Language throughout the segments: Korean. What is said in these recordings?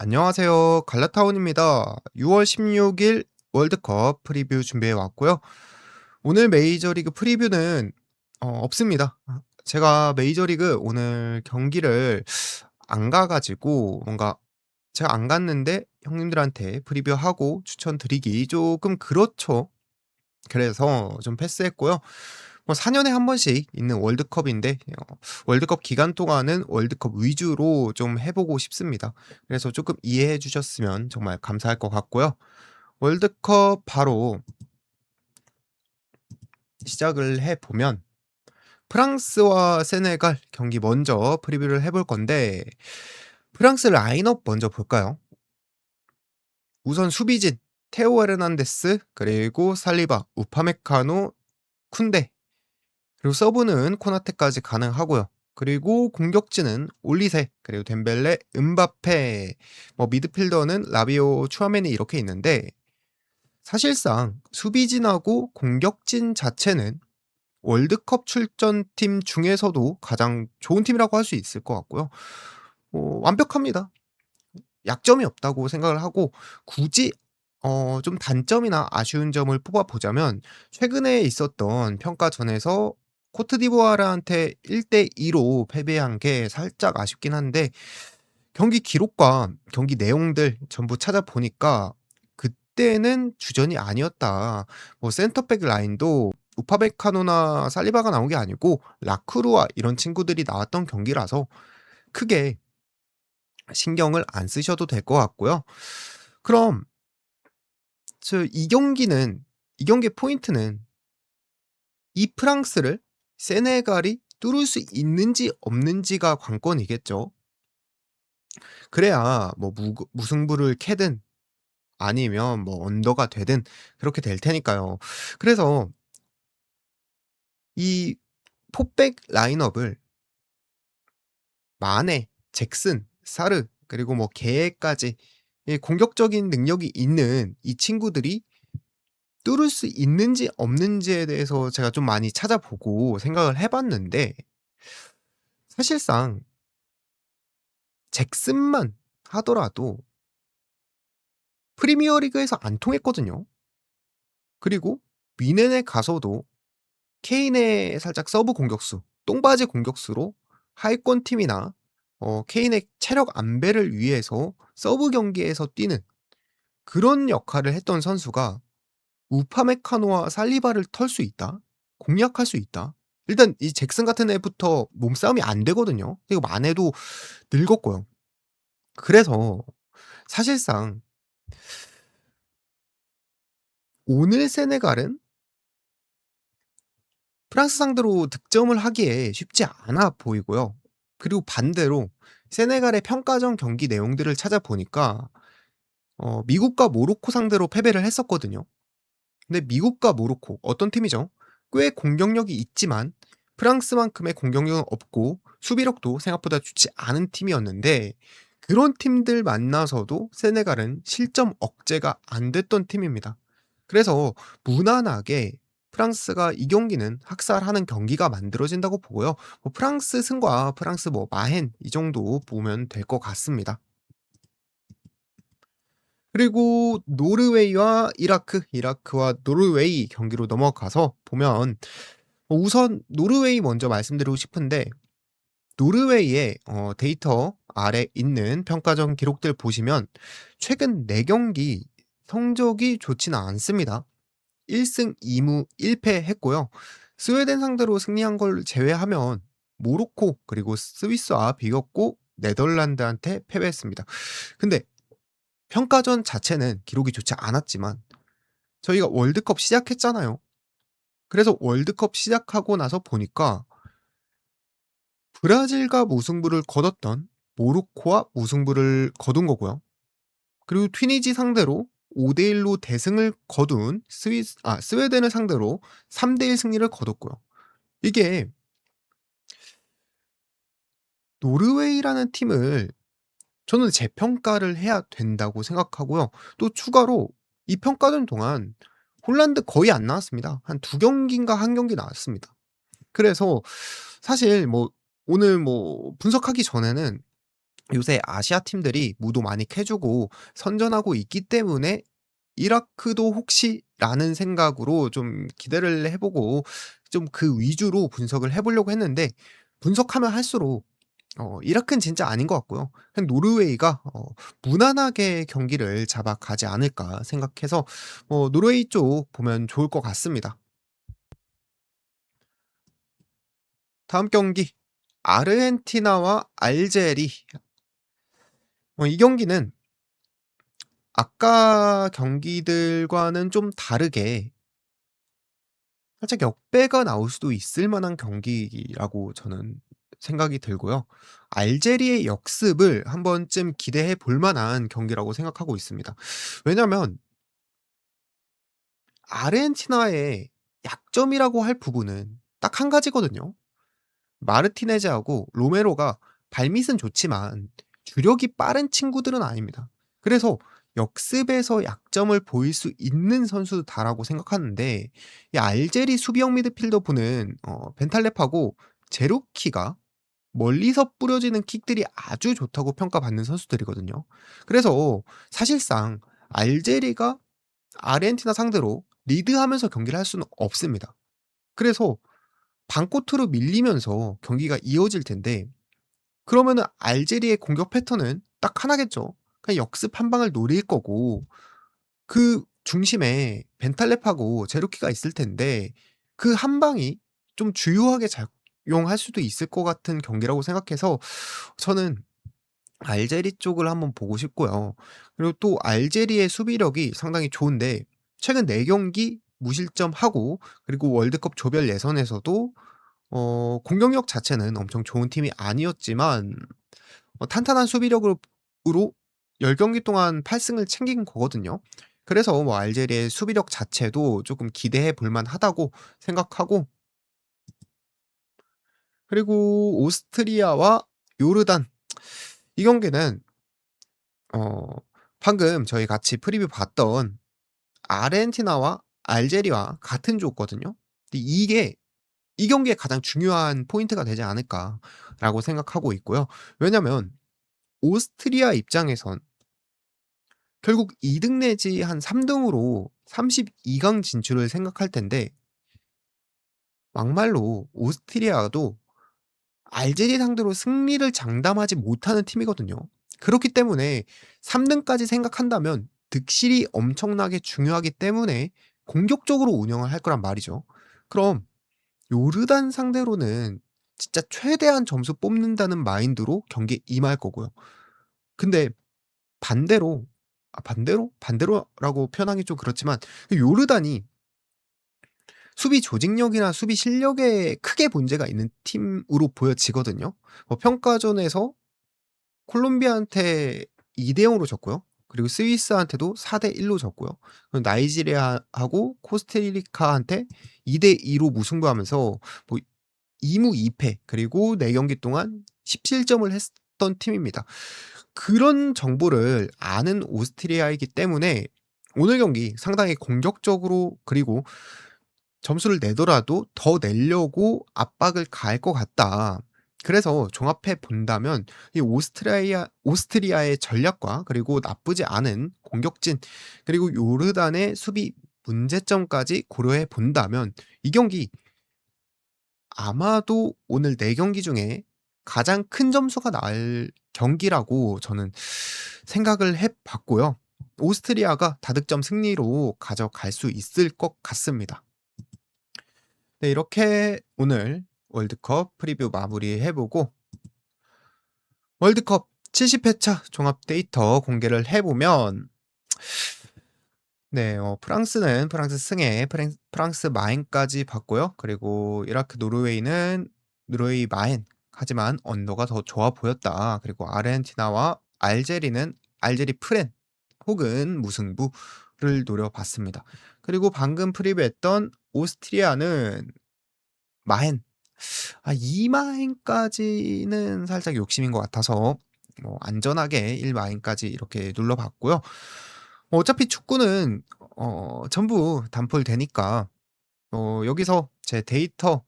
안녕하세요. 갈라타운입니다. 6월 16일 월드컵 프리뷰 준비해 왔고요. 오늘 메이저리그 프리뷰는 없습니다. 제가 메이저리그 오늘 경기를 안 가가지고 뭔가 제가 안 갔는데 형님들한테 프리뷰하고 추천드리기 조금 그렇죠. 그래서 좀 패스했고요. 뭐 4년에 한 번씩 있는 월드컵인데 월드컵 기간 동안은 월드컵 위주로 좀 해 보고 싶습니다. 그래서 조금 이해해 주셨으면 정말 감사할 것 같고요. 월드컵 바로 시작을 해 보면 프랑스와 세네갈 경기 먼저 프리뷰를 해볼 건데 프랑스 라인업 먼저 볼까요? 우선 수비진 테오 헤르난데스 그리고 살리바, 우파메카노, 쿤데 그리고 서브는 코나테까지 가능하고요. 그리고 공격진은 올리세, 그리고 덴벨레, 음바페, 뭐 미드필더는 라비오, 추아메니 이렇게 있는데 사실상 수비진하고 공격진 자체는 월드컵 출전팀 중에서도 가장 좋은 팀이라고 할 수 있을 것 같고요. 완벽합니다. 약점이 없다고 생각을 하고 굳이 좀 단점이나 아쉬운 점을 뽑아 보자면 최근에 있었던 평가전에서 코트디부아르한테 1대 2로 패배한 게 살짝 아쉽긴 한데 경기 기록과 경기 내용들 전부 찾아보니까 그때는 주전이 아니었다. 뭐 센터백 라인도 우파메카노나 살리바가 나온 게 아니고 라크루아 이런 친구들이 나왔던 경기라서 크게 신경을 안 쓰셔도 될 것 같고요. 그럼 이 경기의 포인트는 이 프랑스를 세네갈이 뚫을 수 있는지 없는지가 관건이겠죠. 그래야 뭐 무 무승부를 캐든 아니면 뭐 언더가 되든 그렇게 될 테니까요. 그래서 이 포백 라인업을 마네, 잭슨, 사르 그리고 뭐 게까지 이 공격적인 능력이 있는 이 친구들이 뚫을 수 있는지 없는지에 대해서 제가 좀 많이 찾아보고 생각을 해 봤는데 사실상 잭슨만 하더라도 프리미어 리그에서 안 통했거든요. 그리고 미넨에 가서도 케인의 살짝 서브 공격수, 똥바지 공격수로 하위권 팀이나 케인의 체력 안배를 위해서 서브 경기에서 뛰는 그런 역할을 했던 선수가 우파메카노와 살리바를 털 수 있다? 공략할 수 있다? 일단 이 잭슨 같은 애부터 몸싸움이 안 되거든요. 그리고 마네도 늙었고요. 그래서 사실상 오늘 세네갈은 프랑스 상대로 득점을 하기에 쉽지 않아 보이고요. 그리고 반대로 세네갈의 평가전 경기 내용들을 찾아보니까 미국과 모로코 상대로 패배를 했었거든요. 근데 미국과 모로코 어떤 팀이죠? 꽤 공격력이 있지만 프랑스만큼의 공격력은 없고 수비력도 생각보다 좋지 않은 팀이었는데 그런 팀들 만나서도 세네갈은 실점 억제가 안 됐던 팀입니다. 그래서 무난하게 프랑스가 이 경기는 학살하는 경기가 만들어진다고 보고요. 뭐 프랑스 승과 프랑스 뭐 마헨 이 정도 보면 될 것 같습니다. 그리고 노르웨이와 이라크와 노르웨이 경기로 넘어가서 보면 우선 노르웨이 먼저 말씀드리고 싶은데 노르웨이의 데이터 아래 있는 평가전 기록들 보시면 최근 4 경기 성적이 좋지는 않습니다. 1승 2무 1패 했고요. 스웨덴 상대로 승리한 걸 제외하면 모로코 그리고 스위스와 비겼고 네덜란드한테 패배했습니다. 근데 평가전 자체는 기록이 좋지 않았지만 저희가 월드컵 시작했잖아요. 그래서 월드컵 시작하고 나서 보니까 브라질과 무승부를 거뒀던 모로코와 무승부를 거둔 거고요. 그리고 튀니지 상대로 5대 1로 대승을 거둔 스웨덴을 상대로 3대 1 승리를 거뒀고요. 이게 노르웨이라는 팀을 저는 재평가를 해야 된다고 생각하고요. 또 추가로 이 평가전 동안 홀란드 거의 안 나왔습니다. 한 2 경기인가 1 경기 나왔습니다. 그래서 사실 뭐 오늘 뭐 분석하기 전에는 요새 아시아 팀들이 무도 많이 캐주고 선전하고 있기 때문에 '이라크도 혹시?'라는 생각으로 좀 기대를 해 보고 좀 그 위주로 분석을 해 보려고 했는데, 분석하면 할수록 이라크는 진짜 아닌 것 같고요. 그냥 노르웨이가 '무난하게 경기를 잡아가지 않을까.' 생각해서 노르웨이 쪽 보면 좋을 것 같습니다. 다음 경기, 아르헨티나와 알제리. 이 경기는 아까 경기들과는 좀 다르게 살짝 역배가 나올 수도 있을 만한 경기라고 저는 생각이 들고요. 알제리의 역습을 한 번쯤 기대해 볼 만한 경기라고 생각하고 있습니다. 왜냐면 아르헨티나의 약점이라고 할 부분은 딱 한 가지거든요. 마르티네즈하고 로메로가 발밑은 좋지만 주력이 빠른 친구들은 아닙니다. 그래서 역습에서 약점을 보일 수 있는 선수다라고 생각하는데, 이 알제리 수비형 미드필더 분은 벤탈렙하고 제루키가 멀리서 뿌려지는 킥들이 아주 좋다고 평가받는 선수들이거든요. 그래서 사실상 알제리가 아르헨티나 상대로 리드하면서 경기를 할 수는 없습니다. 그래서 반코트로 밀리면서 경기가 이어질 텐데, 그러면은 알제리의 공격 패턴은 딱 하나겠죠. 그냥 역습 한 방을 노릴 거고, 그 중심에 벤탈렙하고 제루키가 있을 텐데 그 한 방이 좀 주요하게 작용할 수도 있을 것 같은 경기라고 생각해서 저는 알제리 쪽을 한번 보고 싶고요. 그리고 또 알제리의 수비력이 상당히 좋은데 최근 4 경기 무실점하고, 그리고 월드컵 조별 예선에서도 공격력 자체는 엄청 좋은 팀이 아니었지만 탄탄한 수비력으로 10 경기 동안 8 승을 챙긴 거거든요. 그래서 알제리의 수비력 자체도 쪼끔 기대해 볼 만하다고 생각하고, 그리고 오스트리아와 요르단, 이 경기는 어 방금 저희 같이 프리뷰 봤던 아르헨티나와 알제리와 같은 조거든요. 근데 이게 이 경기의 가장 중요한 포인트가 되지 않을까라고 생각하고 있고요. 왜냐면 오스트리아 입장에선 결국 2등 내지 한 3 등으로 32강 진출을 생각할 텐데, 막말로 오스트리아도 알제리 상대로 승리를 장담하지 못하는 팀이거든요. 그렇기 때문에 3 등까지 생각한다면 득실이 엄청나게 중요하기 때문에 공격적으로 운영을 할 거란 말이죠. 그럼 요르단 상대로는 진짜 최대한 점수 뽑는다는 마인드로 경기에 임할 거고요. 근데 반대로, 반대로라고 표현하기 좀 그렇지만 그 요르단이 수비 조직력이나 수비 실력에 크게 문제가 있는 팀으로 보여지거든요. 평가전에서 콜롬비아한테 2대 0으로 졌고요. 그리고 스위스한테도 4대 1로 졌고요. 그리고 나이지리아하고 코스타리카한테 2대 2로 무승부하면서 뭐 2무 2 패, 그리고 4 경기 동안 17점을 했던 팀입니다. 그런 정보를 아는 오스트리아이기 때문에 오늘 경기 상당히 공격적으로, 그리고 점수를 내더라도 더 내려고 압박을 가할 것 같다. 그래서 종합해 본다면 이 오스트리아의 전략과 그리고 나쁘지 않은 공격진, 그리고 요르단의 수비 문제점까지 고려해 본다면 이 경기 아마도 오늘 4 경기 중에 가장 큰 점수가 날 경기라고 저는 생각을 해 봤고요. 오스트리아가 다득점 승리로 가져갈 수 있을 것 같습니다. 네, 이렇게 오늘 월드컵 프리뷰 마무리해 보고 월드컵 70 회차 종합 데이터 공개를 해 보면, 네, 프랑스는 프랑스 승에 프랑스 마인까지 봤고요. 그리고 이라크 노르웨이는 노르웨이 마인, 하지만 언더가 더 좋아 보였다. 그리고 아르헨티나와 알제리는 알제리 프렌 혹은 무승부를 노려봤습니다. 그리고 방금 프리뷰했던 오스트리아는 마헨, 이 마인까지는 살짝 욕심인 것 같아서 안전하게 1 마인까지 이렇게 눌러봤고요. 어차피 축구는 전부 단풀되니까 여기서 제 데이터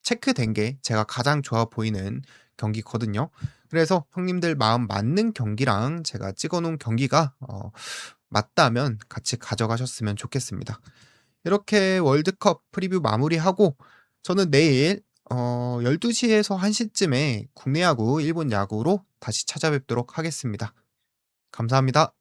체크된 게 제가 가장 좋아 보이는 경기거든요. 그래서 형님들 마음 맞는 경기랑 제가 찍어 놓은 경기가 맞다면 같이 가져가셨으면 좋겠습니다. 이렇게 월드컵 프리뷰 마무리하고 저는 내일 12 시에서 1 시쯤에 국내 야구, 일본 야구로 다시 찾아뵙도록 하겠습니다. 감사합니다.